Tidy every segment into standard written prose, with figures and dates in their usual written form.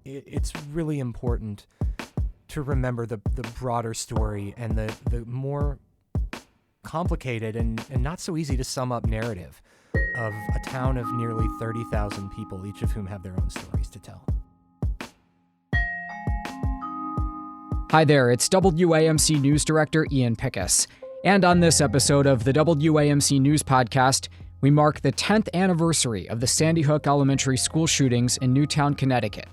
it's really important to remember the broader story and the more complicated and not so easy to sum up narrative of a town of nearly 30,000 people, each of whom have their own stories to tell. Hi there, it's WAMC News Director Ian Pickus. And on this episode of the WAMC News Podcast, we mark the 10th anniversary of the Sandy Hook Elementary School shootings in Newtown, Connecticut.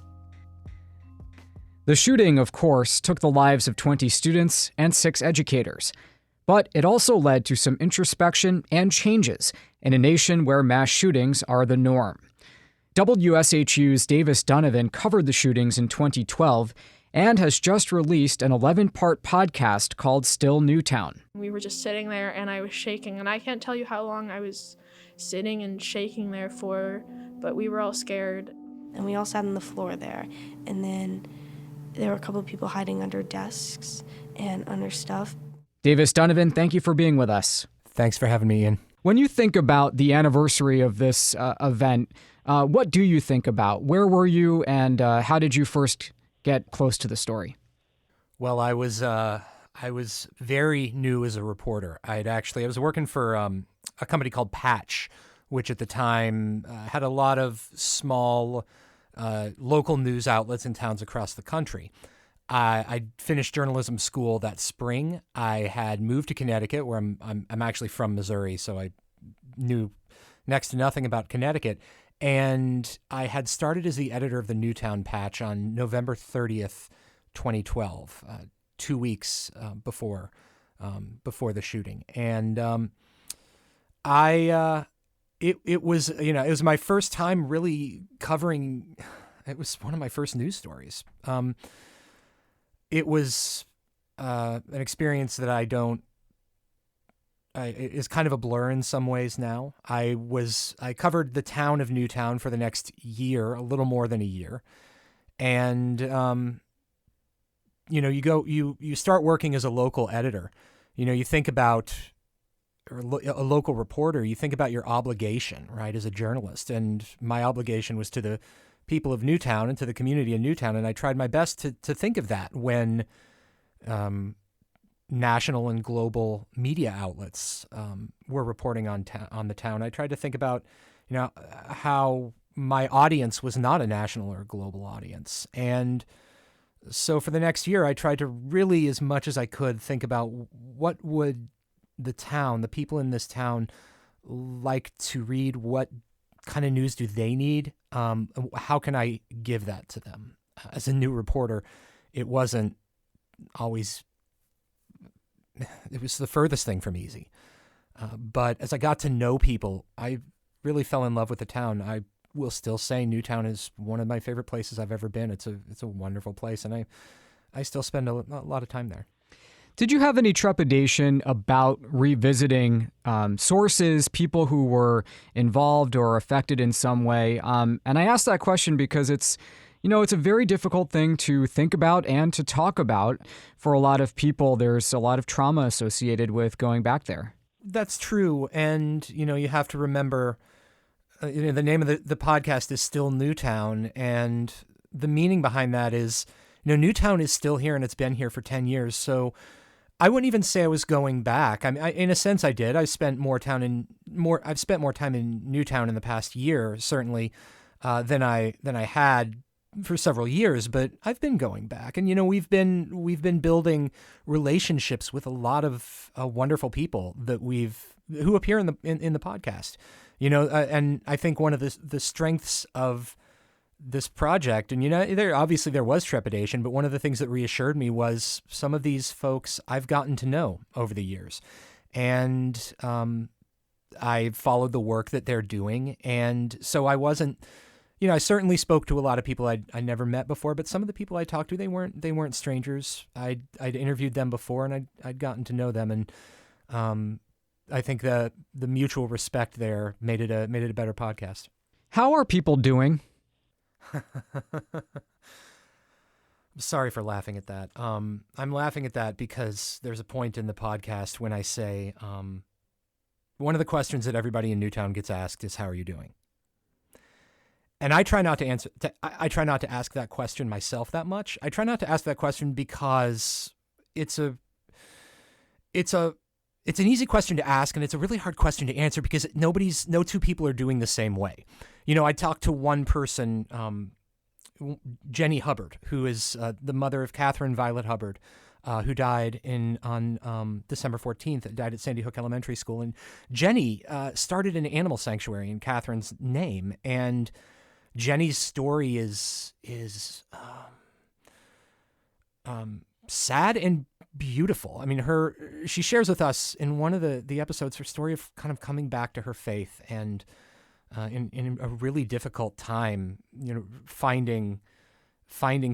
The shooting, of course, took the lives of 20 students and 6 educators. But it also led to some introspection and changes in a nation where mass shootings are the norm. WSHU's Davis Dunavin covered the shootings in 2012 and has just released an 11-part podcast called Still Newtown. We were just sitting there and I was shaking, and I can't tell you how long I was sitting and shaking there for, but we were all scared. And we all sat on the floor there, and then there were a couple of people hiding under desks and under stuff. Davis Dunavin, thank you for being with us. Thanks for having me, Ian. When you think about the anniversary of this event, what do you think about? Where were you, and how did you first get close to the story? Well, I was very new as a reporter. I was working for a company called Patch, which at the time had a lot of small local news outlets in towns across the country. I finished journalism school that spring. I had moved to Connecticut, where I'm actually from Missouri, so I knew next to nothing about Connecticut. And I had started as the editor of the Newtown Patch on November 30th, 2012, 2 weeks before the shooting. And it was my first time really covering. It was one of my first news stories. It was an experience that is kind of a blur in some ways now. I covered the town of Newtown for the next year, a little more than a year. And, you start working as a local editor. You think about, or a local reporter, you think about your obligation, right, as a journalist. And my obligation was to the people of Newtown and to the community in Newtown. And I tried my best to think of that when national and global media outlets were reporting on the town. I tried to think about, how my audience was not a national or global audience. And so for the next year, I tried to really, as much as I could, think about what would the people in this town like to read? What kind of news do they need? How can I give that to them? As a new reporter, it wasn't always, it was the furthest thing from easy. But as I got to know people, I really fell in love with the town. I will still say Newtown is one of my favorite places I've ever been. It's a wonderful place, and I still spend a lot of time there. Did you have any trepidation about revisiting sources, people who were involved or affected in some way? And I ask that question because it's a very difficult thing to think about and to talk about for a lot of people. There's a lot of trauma associated with going back there. That's true. And, you have to remember, the name of the podcast is Still Newtown. And the meaning behind that is, Newtown is still here and it's been here for 10 years. So I wouldn't even say I was going back. I mean, in a sense, I did. I've spent more time in Newtown in the past year, certainly, than I had for several years. But I've been going back, and we've been building relationships with a lot of wonderful people who appear in the podcast. And I think one of the strengths of this project, and there was trepidation, but one of the things that reassured me was some of these folks I've gotten to know over the years, and I followed the work that they're doing, and so I wasn't, I certainly spoke to a lot of people I never met before, but some of the people I talked to, they weren't strangers. I'd interviewed them before, and I'd gotten to know them, and I think the mutual respect there made it a better podcast. How are people doing? I'm sorry for laughing at that. I'm laughing at that because there's a point in the podcast when I say one of the questions that everybody in Newtown gets asked is, how are you doing? And I try not to answer. I try not to ask that question myself that much. I try not to ask that question because it's an easy question to ask, and it's a really hard question to answer because no two people are doing the same way. I talked to one person, Jenny Hubbard, who is the mother of Catherine Violet Hubbard, who died on December 14th, died at Sandy Hook Elementary School. And Jenny started an animal sanctuary in Catherine's name, and Jenny's story is sad and beautiful. I mean, she shares with us in one of the episodes her story of kind of coming back to her faith and in a really difficult time, finding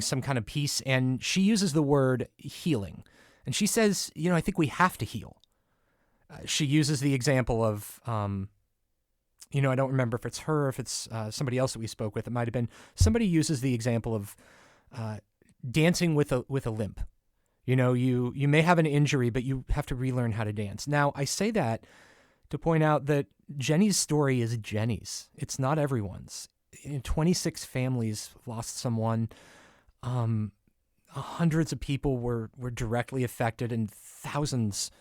some kind of peace. And she uses the word healing, and she says, I think we have to heal. She uses the example of, I don't remember if it's her or if it's somebody else that we spoke with. It might have been somebody uses the example of dancing with a limp. You may have an injury, but you have to relearn how to dance. Now, I say that to point out that Jenny's story is Jenny's. It's not everyone's. 26 families lost someone. Hundreds of people were directly affected, and thousands,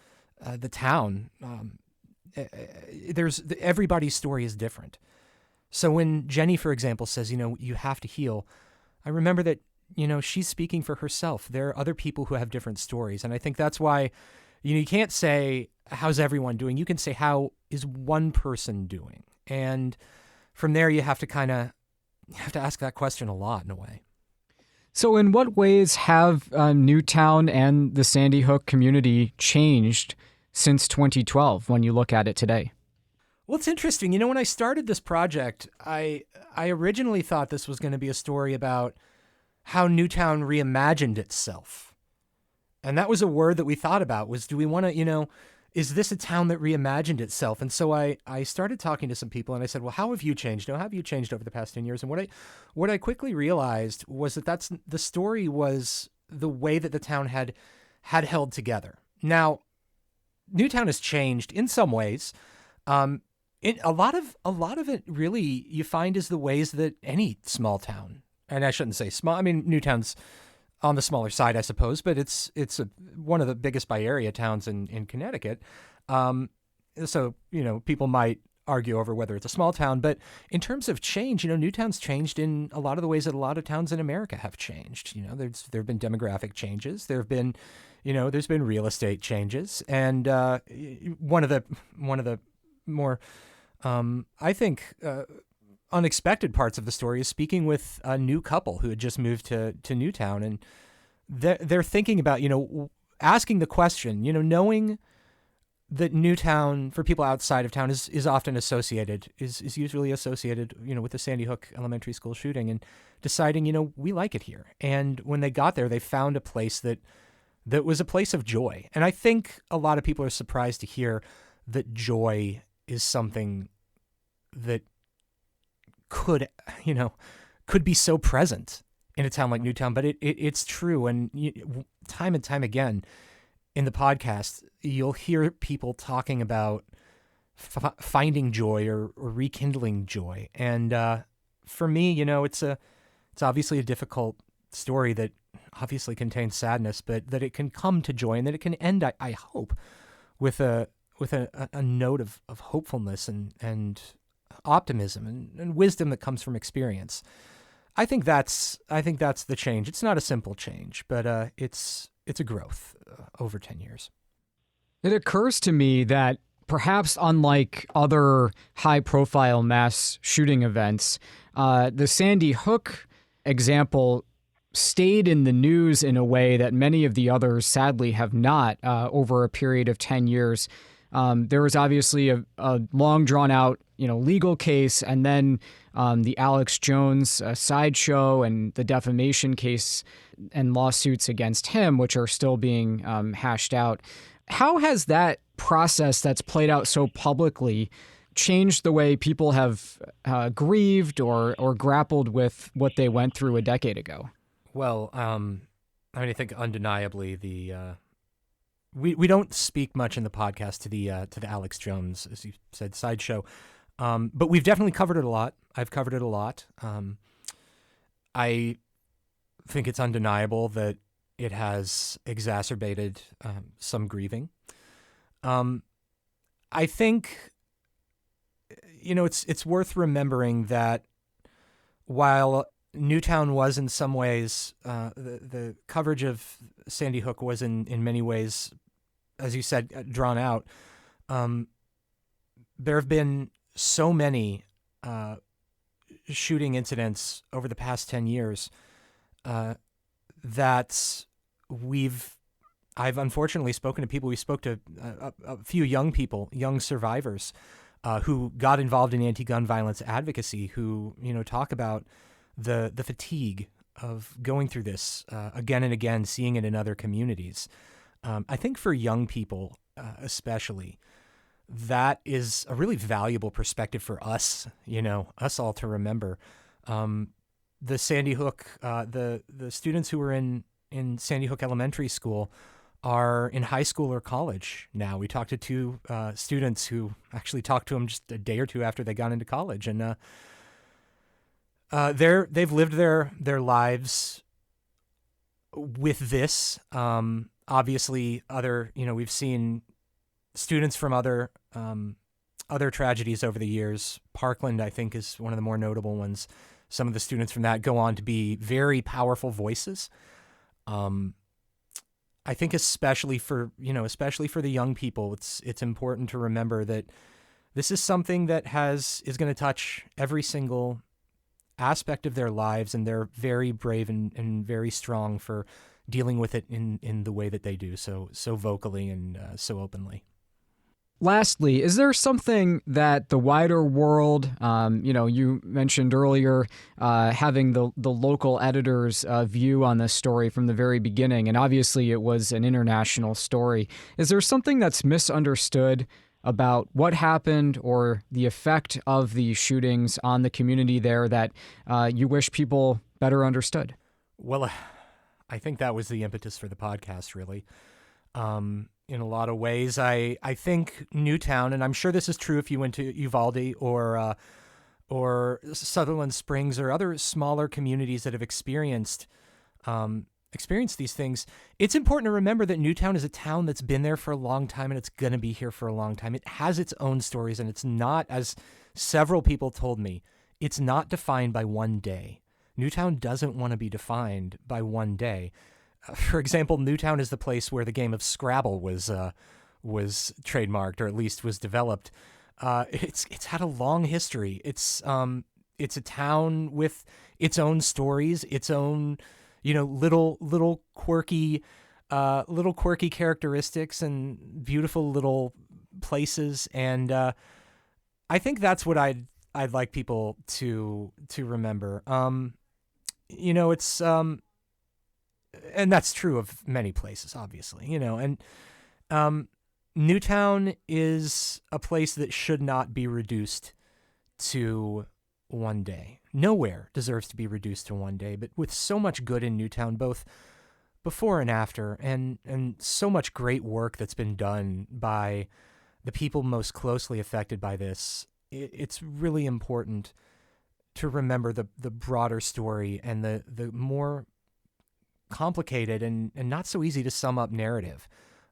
the town. Everybody's story is different. So when Jenny, for example, says, you have to heal, I remember that, she's speaking for herself. There are other people who have different stories. And I think that's why, you can't say, how's everyone doing? You can say, how is one person doing? And from there, you have to ask that question a lot in a way. So in what ways have Newtown and the Sandy Hook community changed since 2012 when you look at it today? Well, it's interesting. When I started this project, I originally thought this was going to be a story about how Newtown reimagined itself. And that was a word that we thought about was, do we want to, is this a town that reimagined itself? And so I started talking to some people and I said, well, how have you changed? How have you changed over the past 10 years? And what I quickly realized was that the story was the way that the town had held together. Now, Newtown has changed in some ways. A lot of it really you find is the ways that any small town, and I shouldn't say small. I mean, Newtown's on the smaller side, I suppose, but it's one of the biggest by area towns in Connecticut. So people might argue over whether it's a small town, but in terms of change, Newtown's changed in a lot of the ways that a lot of towns in America have changed. There have been demographic changes. There have been, there's been real estate changes, and one of the more, I think, unexpected parts of the story is speaking with a new couple who had just moved to Newtown, and they're thinking about, asking the question, knowing that Newtown for people outside of town is often associated, is usually associated, with the Sandy Hook Elementary School shooting, and deciding, we like it here. And when they got there, they found a place that was a place of joy. And I think a lot of people are surprised to hear that joy is something that could be so present in a town like Newtown, but it's true. And time and time again in the podcast, you'll hear people talking about finding joy or rekindling joy. And for me, it's obviously a difficult story that obviously contains sadness, but that it can come to joy and that it can end, I hope, with a note of hopefulness and optimism and wisdom that comes from experience. I think that's the change. It's not a simple change, but it's a growth over 10 years. It occurs to me that perhaps unlike other high-profile mass shooting events, the Sandy Hook example stayed in the news in a way that many of the others sadly have not over a period of 10 years. There was obviously a long drawn-out legal case, and then the Alex Jones sideshow and the defamation case and lawsuits against him, which are still being hashed out. How has that process that's played out so publicly changed the way people have grieved or grappled with what they went through a decade ago? Well, I think undeniably we don't speak much in the podcast to the Alex Jones, as you said, sideshow. But we've definitely covered it a lot. I've covered it a lot. I think it's undeniable that it has exacerbated some grieving. I think, it's worth remembering that while Newtown was in some ways, the coverage of Sandy Hook was in many ways, as you said, drawn out. There have been so many shooting incidents over the past 10 years that I've unfortunately spoken to people. We spoke to a few young people, young survivors who got involved in anti-gun violence advocacy, who, talk about the fatigue of going through this again and again, seeing it in other communities. I think for young people especially, that is a really valuable perspective for us, us all to remember. The Sandy Hook, the students who were in Sandy Hook Elementary School are in high school or college now. We talked to two students who actually talked to them just a day or two after they got into college, and they've lived their lives with this. Obviously, we've seen students from other tragedies over the years. Parkland, I think, is one of the more notable ones. Some of the students from that go on to be very powerful voices. I think especially for the young people, it's important to remember that this is something that is going to touch every single aspect of their lives, and they're very brave and very strong for dealing with it in the way that they do, so vocally and so openly. Lastly, is there something that the wider world, you mentioned earlier having the local editor's view on this story from the very beginning, and obviously it was an international story. Is there something that's misunderstood about what happened or the effect of these shootings on the community there that you wish people better understood? Well, I think that was the impetus for the podcast, really. In a lot of ways, I think Newtown, and I'm sure this is true if you went to Uvalde or Sutherland Springs or other smaller communities that have experienced these things. It's important to remember that Newtown is a town that's been there for a long time, and it's going to be here for a long time. It has its own stories, and it's not, as several people told me, it's not defined by one day. Newtown doesn't want to be defined by one day. For example, Newtown is the place where the game of Scrabble was trademarked, or at least was developed. It's had a long history. It's a town with its own stories, its own little quirky characteristics and beautiful little places. And I think that's what I'd like people to remember. It's and that's true of many places, obviously, and Newtown is a place that should not be reduced to one day. Nowhere deserves to be reduced to one day, but with so much good in Newtown, both before and after, and so much great work that's been done by the people most closely affected by this, it's really important to remember the broader story and the more complicated and not so easy to sum up narrative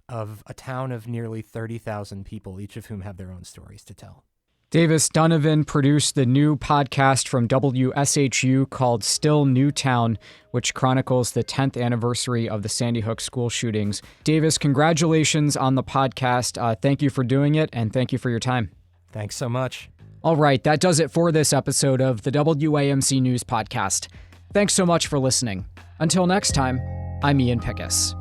of a town of nearly 30,000 people, each of whom have their own stories to tell. Davis Dunavin produced the new podcast from WSHU called Still Newtown, which chronicles the 10th anniversary of the Sandy Hook school shootings. Davis, congratulations on the podcast. Thank you for doing it, and thank you for your time. Thanks so much. All right, that does it for this episode of the WAMC News Podcast. Thanks so much for listening. Until next time, I'm Ian Pickus.